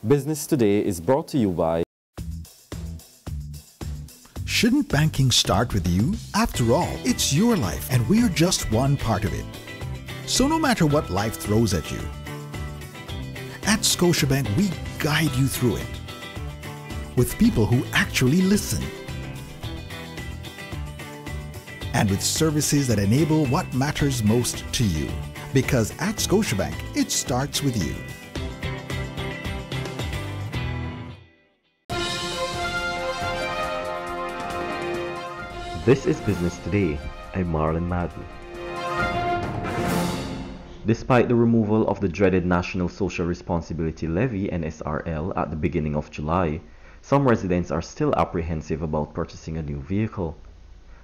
Business Today is brought to you by... Shouldn't banking start with you? After all, it's your life and we're just one part of it. So no matter what life throws at you, at Scotiabank we guide you through it with people who actually listen and with services that enable what matters most to you. Because at Scotiabank, it starts with you. This is Business Today. I'm Marlon Madden. Despite the removal of the dreaded National Social Responsibility Levy (NSRL) at the beginning of July, some residents are still apprehensive about purchasing a new vehicle.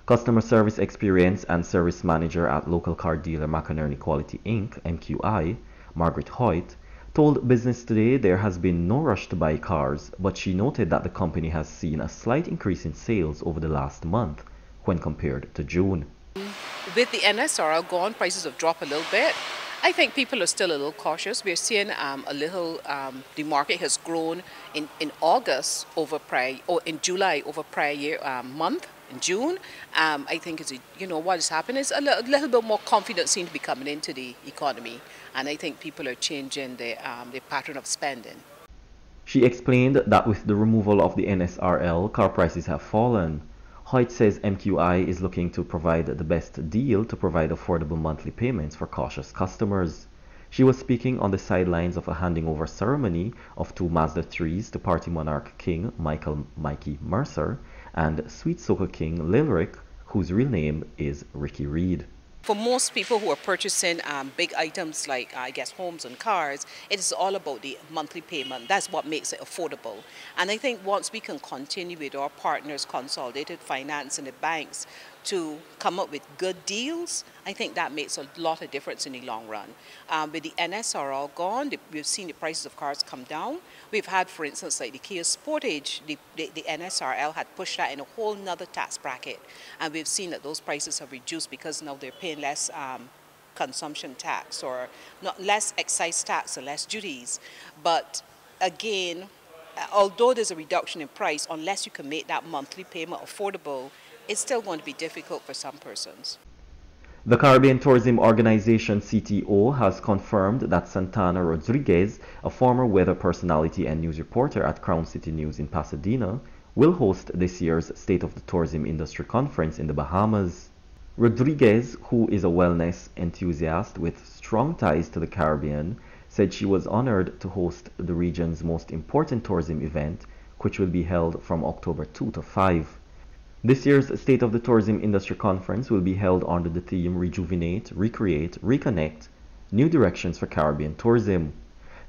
Customer Service Experience and Service Manager at local car dealer McInerney Quality Inc. (MQI), Margaret Hoyt, told Business Today there has been no rush to buy cars, but she noted that the company has seen a slight increase in sales over the last month when compared to June. With the NSRL gone, prices have dropped a little bit. I think people are still a little cautious. We're seeing the market has grown in August over in July over prior year month. In June, I think what has happened is a little bit more confidence seems to be coming into the economy, and I think people are changing their pattern of spending. She explained that with the removal of the NSRL, car prices have fallen. Hoyt says MQI is looking to provide the best deal to provide affordable monthly payments for cautious customers. She was speaking on the sidelines of a handing over ceremony of two Mazda 3s to Party Monarch King Mikey Mercer and Sweet Soca King Lilrick, whose real name is Ricky Reed. For most people who are purchasing big items like, I guess, homes and cars, it is all about the monthly payment. That's what makes it affordable. And I think once we can continue with our partners, Consolidated Finance and the banks, to come up with good deals, I think that makes a lot of difference in the long run. With the NSRL gone, we've seen the prices of cars come down. We've had, for instance, like the Kia Sportage, the NSRL had pushed that in a whole nother tax bracket. And we've seen that those prices have reduced because now they're paying less consumption tax or less excise tax or less duties. But again, although there's a reduction in price, unless you can make that monthly payment affordable, it's still going to be difficult for some persons. The Caribbean Tourism Organization CTO has confirmed that Santana Rodriguez, a former weather personality and news reporter at Crown City News in Pasadena, will host this year's State of the Tourism Industry Conference in the Bahamas. Rodriguez, who is a wellness enthusiast with strong ties to the Caribbean, said she was honored to host the region's most important tourism event, which will be held from October 2 to 5. This year's State of the Tourism Industry Conference will be held under the theme Rejuvenate, Recreate, Reconnect, New Directions for Caribbean Tourism.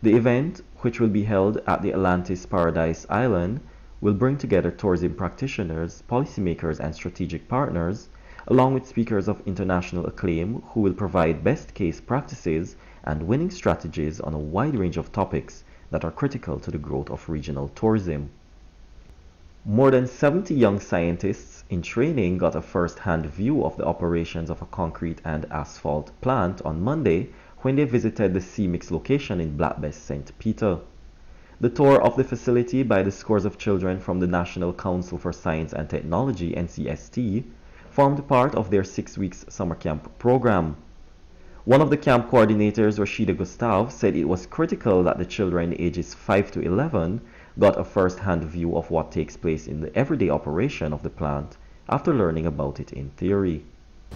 The event, which will be held at the Atlantis Paradise Island, will bring together tourism practitioners, policymakers and strategic partners, along with speakers of international acclaim who will provide best case practices and winning strategies on a wide range of topics that are critical to the growth of regional tourism. More than 70 young scientists in training got a first-hand view of the operations of a concrete and asphalt plant on Monday when they visited the C-Mix location in Black Bess, St. Peter. The tour of the facility by the scores of children from the National Council for Science and Technology (NCST) formed part of their 6 weeks summer camp program. One of the camp coordinators, Rashida Gustav, said it was critical that the children ages 5 to 11 got a first-hand view of what takes place in the everyday operation of the plant after learning about it in theory.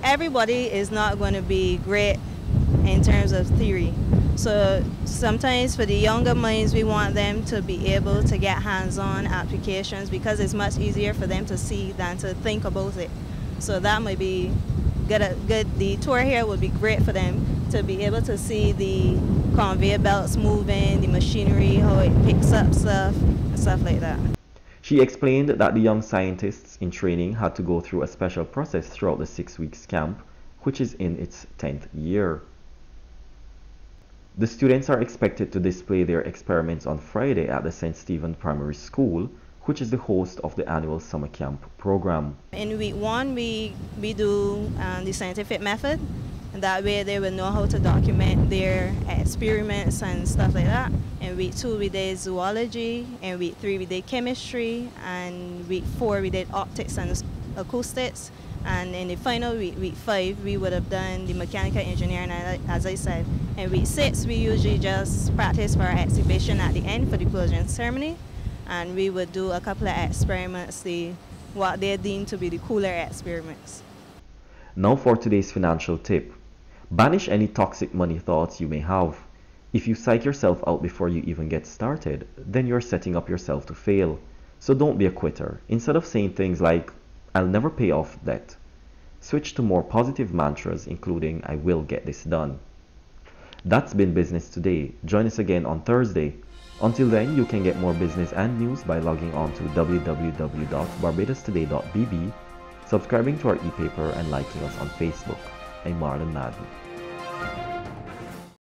Everybody is not going to be great in terms of theory. So sometimes for the younger minds, we want them to be able to get hands-on applications because it's much easier for them to see than to think about it. So that might be good. The tour here would be great for them to be able to see the conveyor belts moving, the machinery, how it picks up stuff, and stuff like that. She explained that the young scientists in training had to go through a special process throughout the 6 weeks camp, which is in its 10th year. The students are expected to display their experiments on Friday at the St. Stephen Primary School, which is the host of the annual summer camp program. In week 1, we do the scientific method, and that way they will know how to document their experiments and stuff like that. In week 2, we did zoology. In week 3, we did chemistry. And week 4, we did optics and acoustics. And in the final week 5, we would have done the mechanical engineering, as I said. In week 6, we usually just practice for our exhibition at the end for the closing ceremony. And we would do a couple of experiments, what they deem to be the cooler experiments. Now for today's financial tip. Banish any toxic money thoughts you may have. If you psych yourself out before you even get started, then you're setting up yourself to fail. So don't be a quitter. Instead of saying things like, "I'll never pay off debt," switch to more positive mantras, including, "I will get this done." That's been Business Today. Join us again on Thursday. Until then, you can get more business and news by logging on to www.barbadostoday.bb, subscribing to our e-paper, and liking us on Facebook. I'm Marlon Madden.